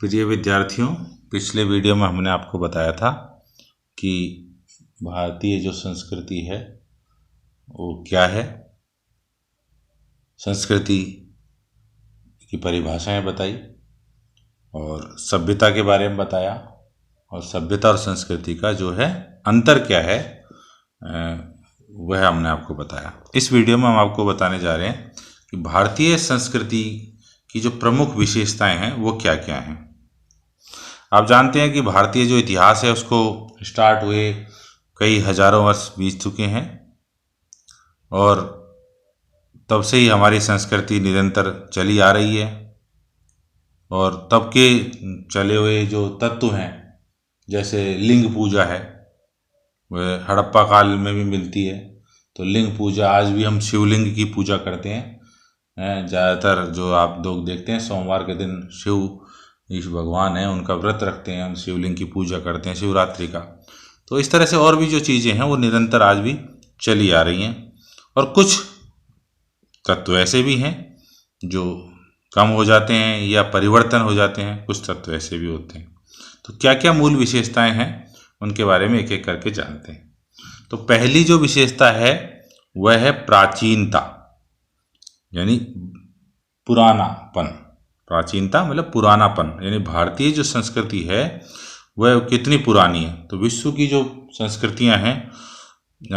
प्रिय विद्यार्थियों, पिछले वीडियो में हमने आपको बताया था कि भारतीय जो संस्कृति है वो क्या है। संस्कृति की परिभाषाएं बताई और सभ्यता के बारे में बताया, और सभ्यता और संस्कृति का जो है अंतर क्या है वह हमने आपको बताया। इस वीडियो में हम आपको बताने जा रहे हैं कि भारतीय संस्कृति की जो प्रमुख विशेषताएं हैं वो क्या क्या हैं। आप जानते हैं कि भारतीय जो इतिहास है उसको स्टार्ट हुए कई हजारों वर्ष बीत चुके हैं और तब से ही हमारी संस्कृति निरंतर चली आ रही है। और तब के चले हुए जो तत्व हैं, जैसे लिंग पूजा है, वह हड़प्पा काल में भी मिलती है। तो लिंग पूजा, आज भी हम शिवलिंग की पूजा करते हैं। ज़्यादातर जो आप लोग देखते हैं सोमवार के दिन शिव भगवान हैं, उनका व्रत रखते हैं, हम शिवलिंग की पूजा करते हैं शिवरात्रि का। तो इस तरह से और भी जो चीज़ें हैं वो निरंतर आज भी चली आ रही हैं। और कुछ तत्व ऐसे भी हैं जो कम हो जाते हैं या परिवर्तन हो जाते हैं, कुछ तत्व ऐसे भी होते हैं। तो क्या क्या मूल विशेषताएं हैं उनके बारे में एक एक करके जानते हैं। तो पहली जो विशेषता है वह है प्राचीनता, यानी पुरानापन। प्राचीनता मतलब पुरानापन, यानी भारतीय जो संस्कृति है वह कितनी पुरानी है। तो विश्व की जो संस्कृतियां हैं,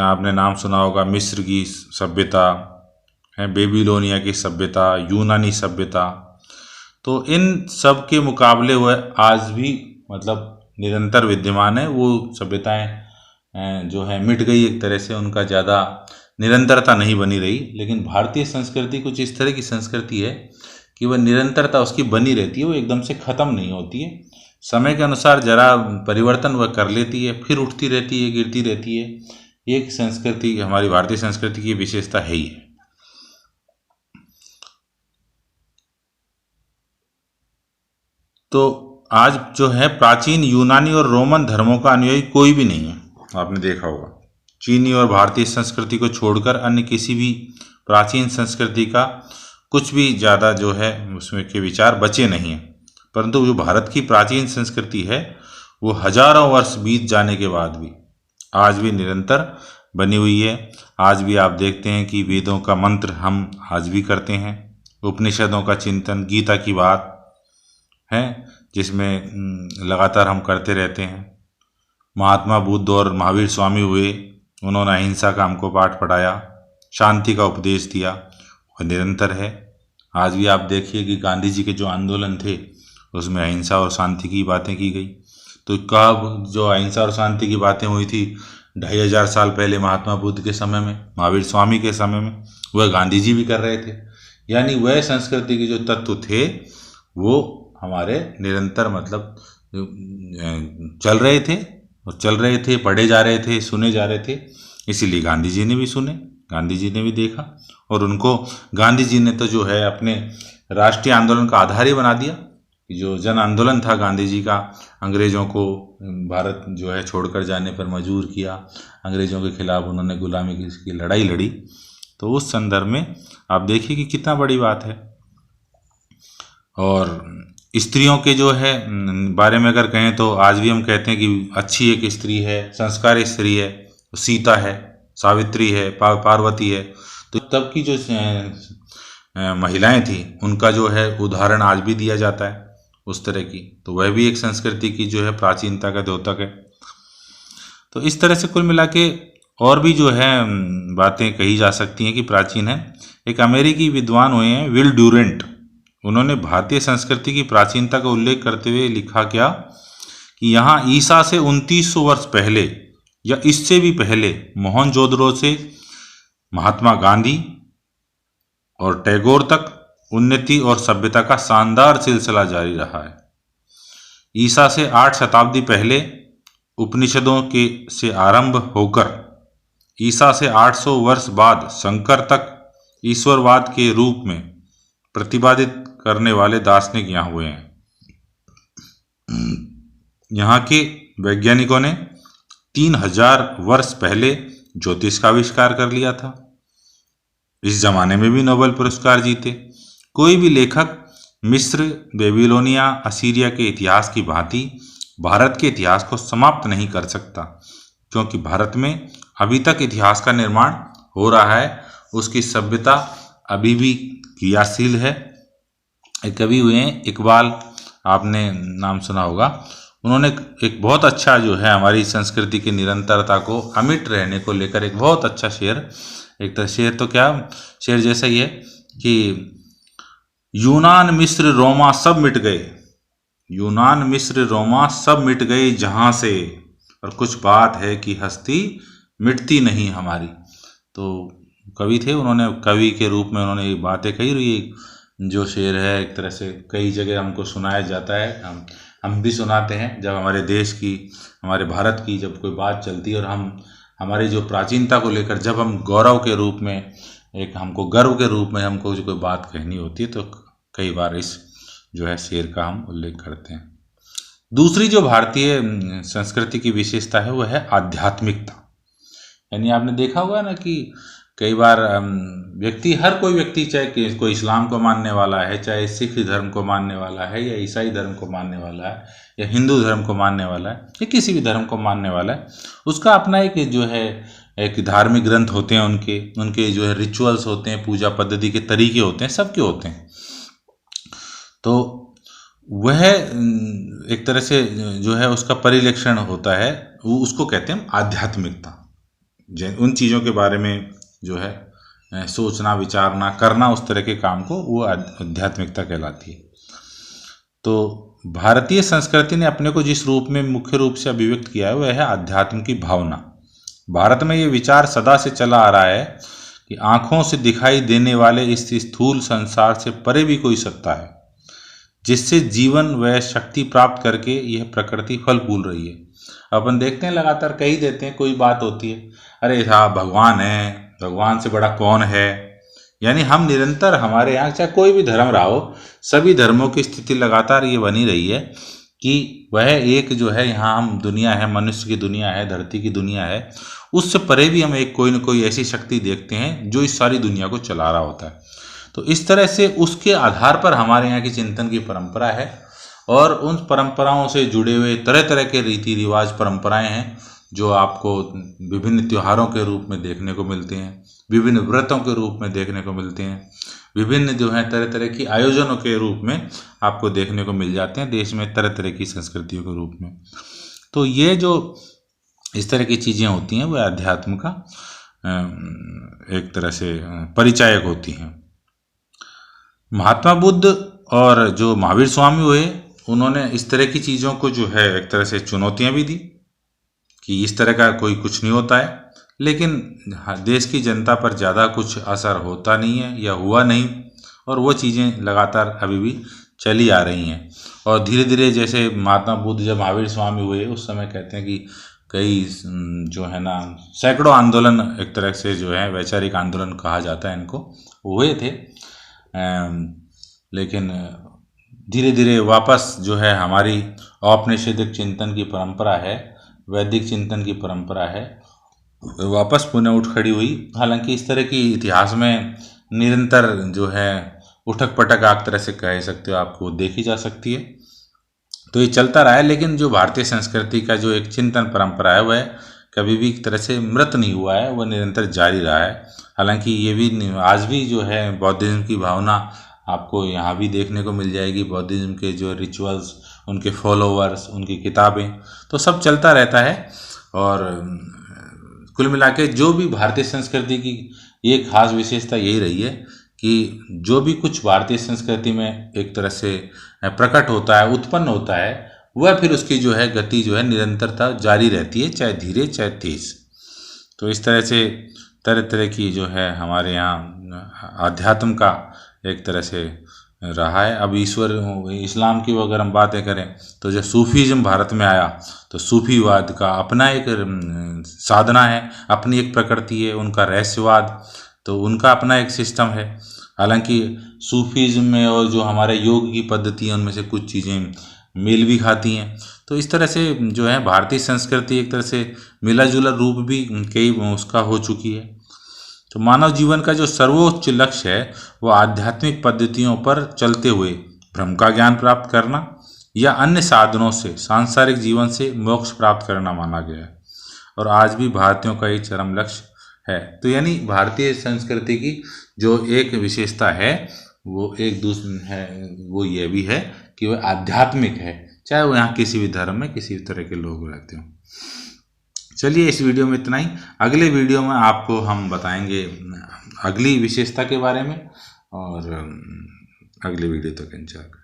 आपने नाम सुना होगा, मिस्र की सभ्यता है, बेबीलोनिया की सभ्यता, यूनानी सभ्यता। तो इन सब के मुकाबले वह आज भी मतलब निरंतर विद्यमान है। वो सभ्यताएं जो है मिट गई एक तरह से, उनका ज़्यादा निरंतरता नहीं बनी रही। लेकिन भारतीय संस्कृति कुछ इस तरह की संस्कृति है कि वह निरंतरता उसकी बनी रहती है, वो एकदम से ख़त्म नहीं होती है। समय के अनुसार जरा परिवर्तन वह कर लेती है, फिर उठती रहती है, गिरती रहती है। एक संस्कृति हमारी भारतीय संस्कृति की विशेषता है ही है। तो आज जो है प्राचीन यूनानी और रोमन धर्मों का अनुयायी कोई भी नहीं है। आपने देखा होगा, चीनी और भारतीय संस्कृति को छोड़कर अन्य किसी भी प्राचीन संस्कृति का कुछ भी ज़्यादा जो है उसमें के विचार बचे नहीं हैं। परंतु जो भारत की प्राचीन संस्कृति है वो हजारों वर्ष बीत जाने के बाद भी आज भी निरंतर बनी हुई है। आज भी आप देखते हैं कि वेदों का मंत्र हम आज भी करते हैं, उपनिषदों का चिंतन, गीता की बात है जिसमें लगातार हम करते रहते हैं। महात्मा बुद्ध और महावीर स्वामी हुए, उन्होंने अहिंसा का हमको पाठ पढ़ाया, शांति का उपदेश दिया, वह निरंतर है। आज भी आप देखिए कि गांधी जी के जो आंदोलन थे उसमें अहिंसा और शांति की बातें की गई। तो कब जो अहिंसा और शांति की बातें हुई थी 2500 साल पहले महात्मा बुद्ध के समय में, महावीर स्वामी के समय में, वह गांधी जी भी कर रहे थे। यानी वह संस्कृति के जो तत्व थे वो हमारे निरंतर मतलब चल रहे थे और चल रहे थे, पढ़े जा रहे थे, सुने जा रहे थे। इसीलिए गांधी जी ने भी सुने, गांधी जी ने भी देखा, और उनको गांधी जी ने तो जो है अपने राष्ट्रीय आंदोलन का आधार ही बना दिया। जो जन आंदोलन था गांधी जी का, अंग्रेज़ों को भारत जो है छोड़कर जाने पर मजबूर किया, अंग्रेज़ों के खिलाफ उन्होंने गुलामी की लड़ाई लड़ी। तो उस संदर्भ में आप देखिए कि कितना बड़ी बात है। और स्त्रियों के जो है बारे में अगर कहें तो आज भी हम कहते हैं कि अच्छी एक स्त्री है, संस्कारी स्त्री है, सीता है, सावित्री है, पार्वती है। तो तब की जो महिलाएं थी उनका जो है उदाहरण आज भी दिया जाता है उस तरह की। तो वह भी एक संस्कृति की जो है प्राचीनता का द्योतक है। तो इस तरह से कुल मिला के और भी जो है बातें कही जा सकती हैं कि प्राचीन है। एक अमेरिकी विद्वान हुए हैं विल ड्यूरेंट, उन्होंने भारतीय संस्कृति की प्राचीनता का उल्लेख करते हुए लिखा क्या कि यहाँ ईसा से 2900 वर्ष पहले या इससे भी पहले मोहनजोदड़ो से महात्मा गांधी और टैगोर तक उन्नति और सभ्यता का शानदार सिलसिला जारी रहा है। ईसा से 8 शताब्दी पहले उपनिषदों के से आरंभ होकर ईसा से 800 वर्ष बाद शंकर तक ईश्वरवाद के रूप में प्रतिपादित करने वाले दार्शनिक यहाँ हुए हैं। यहाँ के वैज्ञानिकों ने 3000 वर्ष पहले ज्योतिष का आविष्कार कर लिया था। इस जमाने में भी नोबेल पुरस्कार जीते। कोई भी लेखक मिस्र, बेबीलोनिया, असीरिया के इतिहास की भांति भारत के इतिहास को समाप्त नहीं कर सकता, क्योंकि भारत में अभी तक इतिहास का निर्माण हो रहा है। उसकी सभ्यता अभी भी क्रियाशील है। एक कवि हुए हैं इकबाल, आपने नाम सुना होगा। उन्होंने एक बहुत अच्छा जो है हमारी संस्कृति की निरंतरता को अमिट रहने को लेकर एक बहुत अच्छा शेर, एक तरह शेर तो क्या, शेर जैसा ही है कि यूनान मिस्र रोमा सब मिट गए, यूनान मिस्र रोमा सब मिट गए जहाँ से, और कुछ बात है कि हस्ती मिटती नहीं हमारी। तो कवि थे, उन्होंने कवि के रूप में उन्होंने ये बातें कही। ये जो शेर है एक तरह से कई जगह हमको सुनाया जाता है, हम भी सुनाते हैं जब हमारे देश की, हमारे भारत की जब कोई बात चलती है और हम हमारी जो प्राचीनता को लेकर जब हम गौरव के रूप में, एक हमको गर्व के रूप में हमको जो कोई बात कहनी होती है, तो कई बार इस जो है शेर का हम उल्लेख करते हैं। दूसरी जो भारतीय संस्कृति की विशेषता है वह है आध्यात्मिकता। यानी आपने देखा होगा ना कि कई बार व्यक्ति, हर कोई व्यक्ति, चाहे कोई इस्लाम को मानने वाला है, चाहे सिख धर्म को मानने वाला है, या ईसाई धर्म को मानने वाला है, या हिंदू धर्म को मानने वाला है, या किसी भी धर्म को मानने वाला है, उसका अपना एक जो है एक धार्मिक ग्रंथ होते हैं, उनके जो है रिचुअल्स होते हैं, पूजा पद्धति के तरीके होते हैं, सबके होते हैं। तो वह एक तरह से जो है उसका परिलक्षण होता है, वो उसको कहते हैं आध्यात्मिकता। उन चीज़ों के बारे में जो है सोचना, विचारना, करना, उस तरह के काम को वो आध्यात्मिकता कहलाती है। तो भारतीय संस्कृति ने अपने को जिस रूप में मुख्य रूप से अभिव्यक्त किया है वह है आध्यात्म की भावना। भारत में ये विचार सदा से चला आ रहा है कि आँखों से दिखाई देने वाले इस स्थूल संसार से परे भी कोई सत्ता है, जिससे जीवन व शक्ति प्राप्त करके यह प्रकृति फल फूल रही है। अपन देखते हैं लगातार कही देते हैं, कोई बात होती है, अरे साहब भगवान है, भगवान से बड़ा कौन है। यानी हम निरंतर, हमारे यहाँ चाहे कोई भी धर्म रहा हो, सभी धर्मों की स्थिति लगातार ये बनी रही है कि वह एक जो है यहाँ हम दुनिया है, मनुष्य की दुनिया है, धरती की दुनिया है, उससे परे भी हम एक कोई न कोई ऐसी शक्ति देखते हैं जो इस सारी दुनिया को चला रहा होता है। तो इस तरह से उसके आधार पर हमारे यहाँ की चिंतन की परंपरा है, और उन परंपराओं से जुड़े हुए तरह तरह के रीति रिवाज, परंपराएं हैं जो आपको विभिन्न त्योहारों के रूप में देखने को मिलते हैं, विभिन्न व्रतों के रूप में देखने को मिलते हैं, विभिन्न जो है तरह तरह की आयोजनों के रूप में आपको देखने को मिल जाते हैं देश में, तरह तरह की संस्कृतियों के रूप में। तो ये जो इस तरह की चीज़ें होती हैं वह अध्यात्म का एक तरह से परिचायक होती हैं। महात्मा बुद्ध और जो महावीर स्वामी हुए, उन्होंने इस तरह की चीज़ों को जो है एक तरह से चुनौतियाँ भी दी कि इस तरह का कोई कुछ नहीं होता है, लेकिन देश की जनता पर ज़्यादा कुछ असर होता नहीं है या हुआ नहीं, और वो चीज़ें लगातार अभी भी चली आ रही हैं। और धीरे धीरे जैसे महात्मा बुद्ध जब महावीर स्वामी हुए, उस समय कहते हैं कि कई जो है ना सैकड़ों आंदोलन, एक तरह से जो है वैचारिक आंदोलन कहा जाता है इनको, हुए थे। लेकिन धीरे धीरे वापस जो है हमारी औपनिषदिक चिंतन की परंपरा है, वैदिक चिंतन की परंपरा है, वापस पुनः उठ खड़ी हुई। हालांकि इस तरह की इतिहास में निरंतर जो है उठक पटक आप तरह से कह सकते हो, आपको देखी जा सकती है। तो ये चलता रहा है, लेकिन जो भारतीय संस्कृति का जो एक चिंतन परंपरा है वह कभी भी एक तरह से मृत नहीं हुआ है, वह निरंतर जारी रहा है। हालांकि ये भी आज भी जो है बौद्धिज्म की भावना आपको यहाँ भी देखने को मिल जाएगी। बौद्धिज्म के जो रिचुअल्स, उनके फॉलोवर्स, उनकी किताबें, तो सब चलता रहता है। और कुल मिला के जो भी भारतीय संस्कृति की ये खास विशेषता यही रही है कि जो भी कुछ भारतीय संस्कृति में एक तरह से प्रकट होता है, उत्पन्न होता है, वह फिर उसकी जो है गति जो है निरंतरता जारी रहती है, चाहे धीरे चाहे तेज। तो इस तरह से तरह तरह की जो है हमारे यहाँ अध्यात्म का एक तरह से रहा है। अब ईश्वर, इस्लाम की अगर हम बातें करें तो जब सूफीज़म भारत में आया तो सूफीवाद का अपना एक साधना है, अपनी एक प्रकृति है, उनका रहस्यवाद, तो उनका अपना एक सिस्टम है। हालांकि सूफीज़म में और जो हमारे योग की पद्धति है उनमें से कुछ चीज़ें मेल भी खाती हैं। तो इस तरह से जो है भारतीय संस्कृति एक तरह से मिला जुला रूप भी कई उसका हो चुकी है। तो मानव जीवन का जो सर्वोच्च लक्ष्य है वो आध्यात्मिक पद्धतियों पर चलते हुए ब्रह्म का ज्ञान प्राप्त करना या अन्य साधनों से सांसारिक जीवन से मोक्ष प्राप्त करना माना गया है और आज भी भारतीयों का ये चरम लक्ष्य है। तो यानी भारतीय संस्कृति की जो एक विशेषता है वो एक दूसरी है, वो ये भी है कि वह आध्यात्मिक है, चाहे वो यहाँ किसी भी धर्म में किसी भी तरह के लोग रहते हों। चलिए इस वीडियो में इतना ही। अगले वीडियो में आपको हम बताएंगे अगली विशेषता के बारे में और अगले वीडियो तक इंतजार करें।